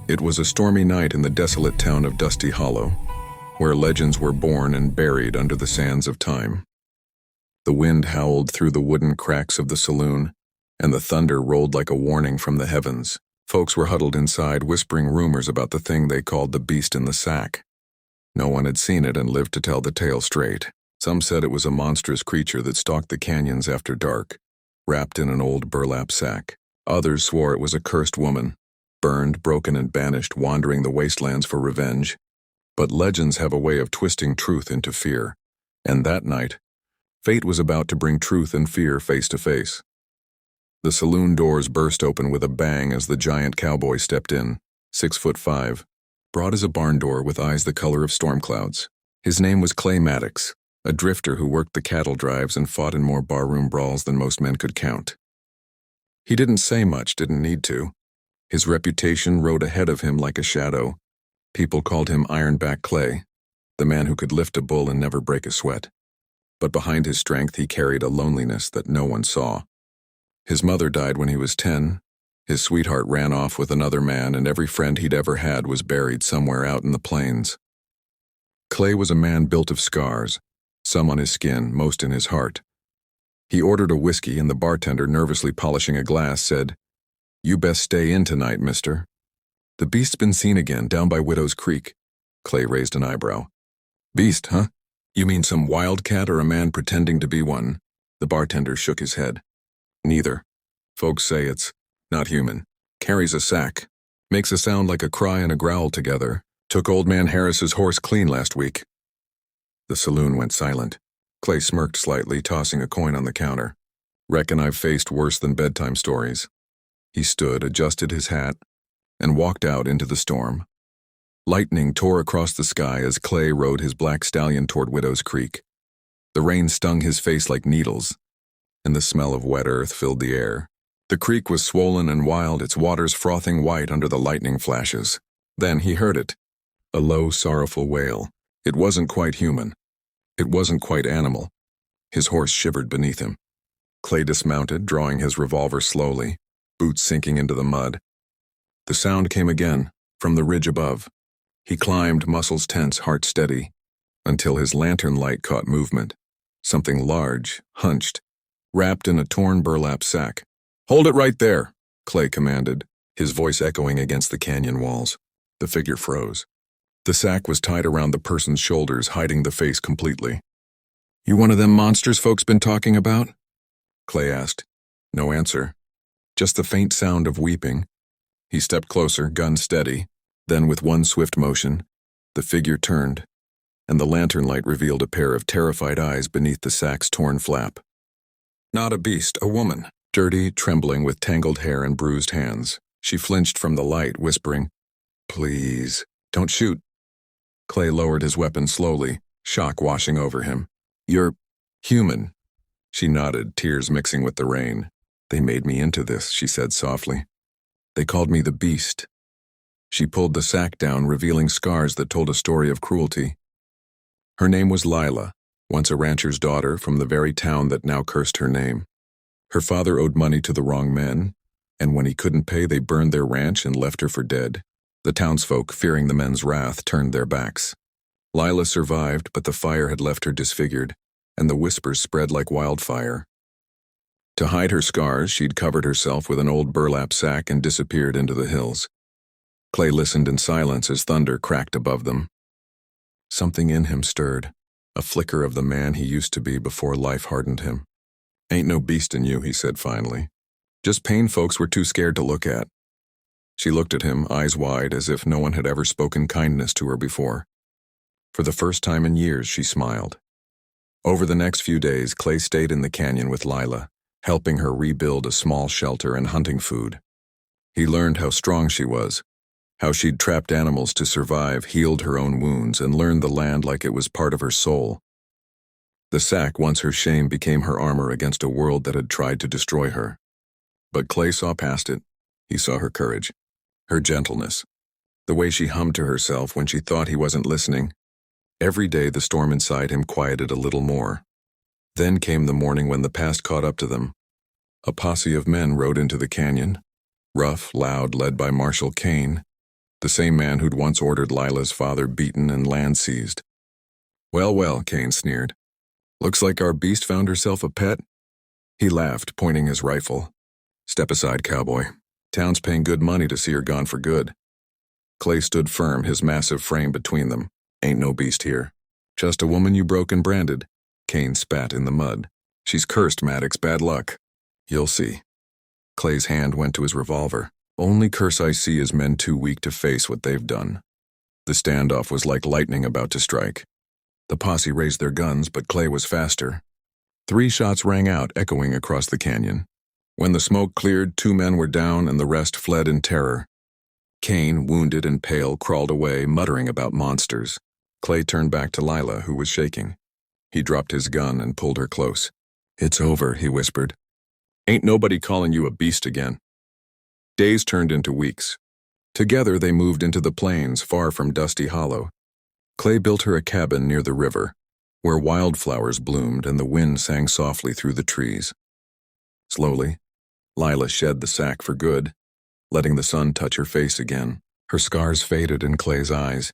It was a stormy night in the desolate town of Dusty Hollow, where legends were born and buried under the sands of time. The wind howled through the wooden cracks of the saloon, and the thunder rolled like a warning from the heavens. Folks were huddled inside, whispering rumors about the thing they called the beast in the sack. No one had seen it and lived to tell the tale straight. Some said it was a monstrous creature that stalked the canyons after dark, wrapped in an old burlap sack. Others swore it was a cursed woman, burned, broken, and banished, wandering the wastelands for revenge. But legends have a way of twisting truth into fear, and that night, fate was about to bring truth and fear face to face. The saloon doors burst open with a bang as the giant cowboy stepped in, 6'5", broad as a barn door with eyes the color of storm clouds. His name was Clay Maddox, a drifter who worked the cattle drives and fought in more barroom brawls than most men could count. He didn't say much, didn't need to. His reputation rode ahead of him like a shadow. People called him Ironback Clay, the man who could lift a bull and never break a sweat. But behind his strength he carried a loneliness that no one saw. His mother died when he was 10, his sweetheart ran off with another man, and every friend he'd ever had was buried somewhere out in the plains. Clay was a man built of scars, some on his skin, most in his heart. He ordered a whiskey, and the bartender, nervously polishing a glass, said, "You best stay in tonight, mister." "The beast's been seen again, down by Widow's Creek." Clay raised an eyebrow. "Beast, huh? You mean some wildcat or a man pretending to be one?" The bartender shook his head. "Neither. Folks say it's not human. Carries a sack. Makes a sound like a cry and a growl together. Took old man Harris's horse clean last week." The saloon went silent. Clay smirked slightly, tossing a coin on the counter. "Reckon I've faced worse than bedtime stories." He stood, adjusted his hat, and walked out into the storm. Lightning tore across the sky as Clay rode his black stallion toward Widow's Creek. The rain stung his face like needles, and the smell of wet earth filled the air. The creek was swollen and wild, its waters frothing white under the lightning flashes. Then he heard it, a low, sorrowful wail. It wasn't quite human. It wasn't quite animal. His horse shivered beneath him. Clay dismounted, drawing his revolver slowly, boots sinking into the mud. The sound came again, from the ridge above. He climbed, muscles tense, heart steady, until his lantern light caught movement. Something large, hunched, wrapped in a torn burlap sack. "Hold it right there," Clay commanded, his voice echoing against the canyon walls. The figure froze. The sack was tied around the person's shoulders, hiding the face completely. "You one of them monsters folks been talking about?" Clay asked. No answer. Just the faint sound of weeping. He stepped closer, gun steady. Then, with one swift motion, the figure turned, and the lantern light revealed a pair of terrified eyes beneath the sack's torn flap. Not a beast, a woman, dirty, trembling with tangled hair and bruised hands. She flinched from the light, whispering, "Please, don't shoot." Clay lowered his weapon slowly, shock washing over him. "You're human." She nodded, tears mixing with the rain. "They made me into this," she said softly. "They called me the Beast." She pulled the sack down, revealing scars that told a story of cruelty. Her name was Lila, once a rancher's daughter from the very town that now cursed her name. Her father owed money to the wrong men, and when he couldn't pay, they burned their ranch and left her for dead. The townsfolk, fearing the men's wrath, turned their backs. Lila survived, but the fire had left her disfigured, and the whispers spread like wildfire. To hide her scars, she'd covered herself with an old burlap sack and disappeared into the hills. Clay listened in silence as thunder cracked above them. Something in him stirred, a flicker of the man he used to be before life hardened him. "Ain't no beast in you," he said finally. "Just pain folks were too scared to look at." She looked at him, eyes wide, as if no one had ever spoken kindness to her before. For the first time in years, she smiled. Over the next few days, Clay stayed in the canyon with Lila, helping her rebuild a small shelter and hunting food. He learned how strong she was, how she'd trapped animals to survive, healed her own wounds, and learned the land like it was part of her soul. The sack, once her shame, became her armor against a world that had tried to destroy her. But Clay saw past it. He saw her courage, her gentleness, the way she hummed to herself when she thought he wasn't listening. Every day the storm inside him quieted a little more. Then came the morning when the past caught up to them. A posse of men rode into the canyon, rough, loud, led by Marshal Kane. The same man who'd once ordered Lila's father beaten and land seized. Well, well, Kane sneered. Looks like our beast found herself a pet. He laughed, pointing his rifle. Step aside, cowboy. Town's paying good money to see her gone for good. Clay stood firm, his massive frame between them. Ain't no beast here. Just a woman you broke and branded. Kane spat in the mud. She's cursed, Maddox, bad luck. You'll see. Clay's hand went to his revolver. Only curse I see is men too weak to face what they've done. The standoff was like lightning about to strike. The posse raised their guns, but Clay was faster. 3 shots rang out, echoing across the canyon. When the smoke cleared, 2 men were down and the rest fled in terror. Kane, wounded and pale, crawled away, muttering about monsters. Clay turned back to Lila, who was shaking. He dropped his gun and pulled her close. It's over, he whispered. Ain't nobody calling you a beast again. Days turned into weeks. Together they moved into the plains far from Dusty Hollow. Clay built her a cabin near the river, where wildflowers bloomed and the wind sang softly through the trees. Slowly, Lila shed the sack for good, letting the sun touch her face again. Her scars faded in Clay's eyes,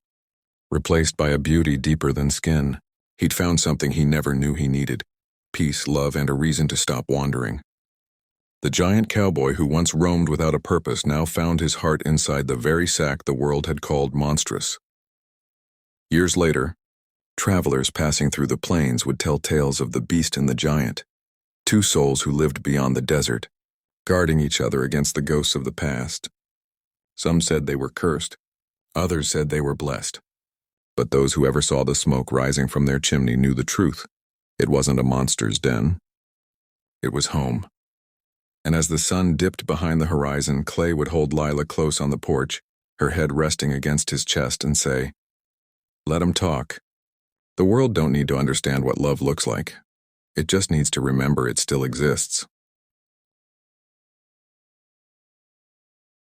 replaced by a beauty deeper than skin. He'd found something he never knew he needed: peace, love, and a reason to stop wandering. The giant cowboy who once roamed without a purpose now found his heart inside the very sack the world had called monstrous. Years later, travelers passing through the plains would tell tales of the beast and the giant, 2 souls who lived beyond the desert, guarding each other against the ghosts of the past. Some said they were cursed, others said they were blessed. But those who ever saw the smoke rising from their chimney knew the truth. It wasn't a monster's den. It was home. And as the sun dipped behind the horizon, Clay would hold Lila close on the porch, her head resting against his chest, and say, "Let 'em talk. The world don't need to understand what love looks like. It just needs to remember it still exists."